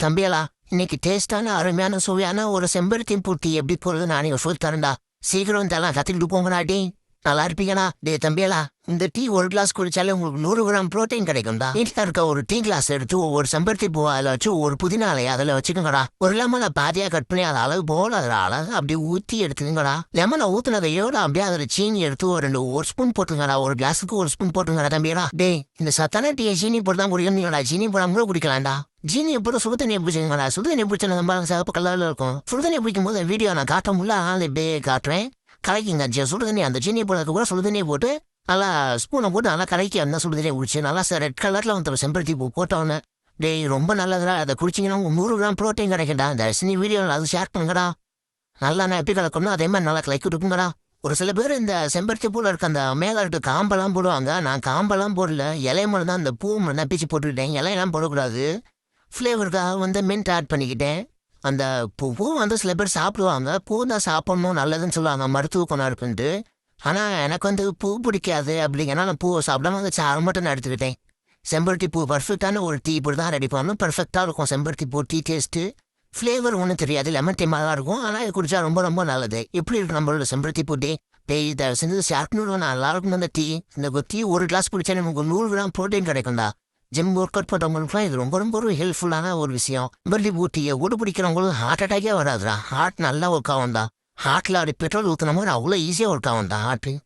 தம்பியலா, இன்னைக்கு டேஸ்டான அருமையான சுவையான ஒரு செம்பருத்தி பூட்டி எப்படி போடுறது நானே சொல்லி தரேன்டா. சீக்கிரம் இதெல்லாம் கத்துக்கிட்டு போங்கடா டே. நல்லா இருப்பீங்களா டே தம்பியலா? இந்த டீ ஒரு கிளாஸ் குடிச்சாலே உங்களுக்கு 100 கிராம் புரோட்டீன் கிடைக்கும்டா. வீட்டில் இருக்க ஒரு டீ கிளாஸ் எடுத்து ஒவ்வொரு செம்பருத்தி பூ அதில் வச்சு ஒரு புதினா இலையை அதில் வச்சுக்கோங்கடா. ஒரு லெமனை பாதியா கட் பண்ணி அதை அளவு போல அதில் அழகா அப்படியே ஊற்றி எடுத்துக்கோங்கடா. லெமனை ஊத்துனதையோட அப்படியே அதில் சீனி எடுத்து ஒரு ஸ்பூன் போட்டுங்கடா. ஒரு கிளாஸுக்கு ஒரு ஸ்பூன் போட்டுங்கடா தம்பியலா. டே இந்த சத்தான டீயை சீனி போட்டு தான் குடிக்கணும்டா. சீனி போடாம கூட குடிக்கலாம்டா. ஜீனி எப்போ சுடு தண்ணியை பிடிச்சிங்களா? சுடு தண்ணி பிடிச்சா நம்ம சிவப்பு கலரில் இருக்கும். சுடு தண்ணி பிடிக்கும் போது வீடியோ நான் காட்ட முடியல, அதனால இப்படியே காட்டுறேன். கலக்கிங்க சுடு தண்ணி அந்த சீனி போடுறதுக்கு கூட சுடு தண்ணியை போட்டு நல்லா ஸ்பூனை போட்டு நல்லா கலக்கி அந்த சுடு தண்ணியை குடிச்சு நல்லா ரெட் கலரில் வந்து செம்பருத்தி பூ போட்டோன்னு டேய் ரொம்ப நல்லதுடா. அதை குடிச்சிங்கன்னா 100 கிராம் ப்ரோட்டீன் கிடைக்கடா. இந்த சினி வீடியோவில் அது ஷேர் பண்ணுங்கடா. நல்லா நான் எப்படி கலக்கணும் அதே மாதிரி நல்லா கலக்கி கொடுக்குங்கடா. ஒரு சில பேர் இந்த செம்பருத்தி பூவில் இருக்க அந்த மேலே இருக்க காம்பெல்லாம் போடுவாங்க. நான் காம்பெல்லாம் போடல, இலைய மட்டும் தான் அந்த பூ மட்டும் தான் பிச்சு போட்டுக்கிட்டேன். இலையெல்லாம் போடக்கூடாது. ஃப்ளேவருக்காக வந்து மின்ட் ஆட் பண்ணிக்கிட்டேன். அந்த பூ வந்து சில பேர் சாப்பிடுவாங்க. பூ தான் சாப்பிட்ணும் நல்லதுன்னு சொல்லுவாங்க, மருத்துவ குணம் இருக்குன்ட்டு. ஆனால் எனக்கு வந்து பூ பிடிக்காது அப்படிங்கன்னா நான் பூவை சாப்பிடாம அந்த சாறு மட்டும் நான் எடுத்துக்கிட்டேன். செம்பருத்தி பூ பர்ஃபெக்டான ஒரு டீ இப்படி தான் ரெடி பண்ணணும். பர்ஃபெக்டாக இருக்கும் செம்பருத்தி பூ டீ டேஸ்ட்டு. ஃப்ளேவர் ஒன்றும் தெரியாது, லெமன் டீமாக தான் இருக்கும். ஆனால் இது குடிச்சா ரொம்ப ரொம்ப நல்லது. எப்படி இருக்கு நம்மளோட செம்பருத்தி பூ டீ? டேய் இதை செஞ்சது ஷேர்ட்னு நல்லா இருக்கும். அந்த டீ இந்த டீ ஒரு கிளாஸ் குடிச்சா நமக்கு 100 கிராம் ப்ரோட்டீன் கிடைக்கும்டா. ஜிம் ஒர்க் அவுட் பண்ணுறவங்களுக்குலாம் இது ரொம்ப ரொம்ப ஒரு ஹெல்ப்ஃபுல்லான ஒரு விஷயம். செம்பருத்தி பூ டீயை ஓடு பிடிக்கிறவங்களுக்கு ஹார்ட் அட்டாக்கே வராதுடா. ஹார்ட் நல்லா ஒர்க் ஆகும்டா. ஹார்ட்டில் அப்படி பெட்ரோல் ஊற்றுன மாதிரி அவ்வளோ ஈஸியாக ஒர்க் ஆகும்டா ஹார்ட்டு.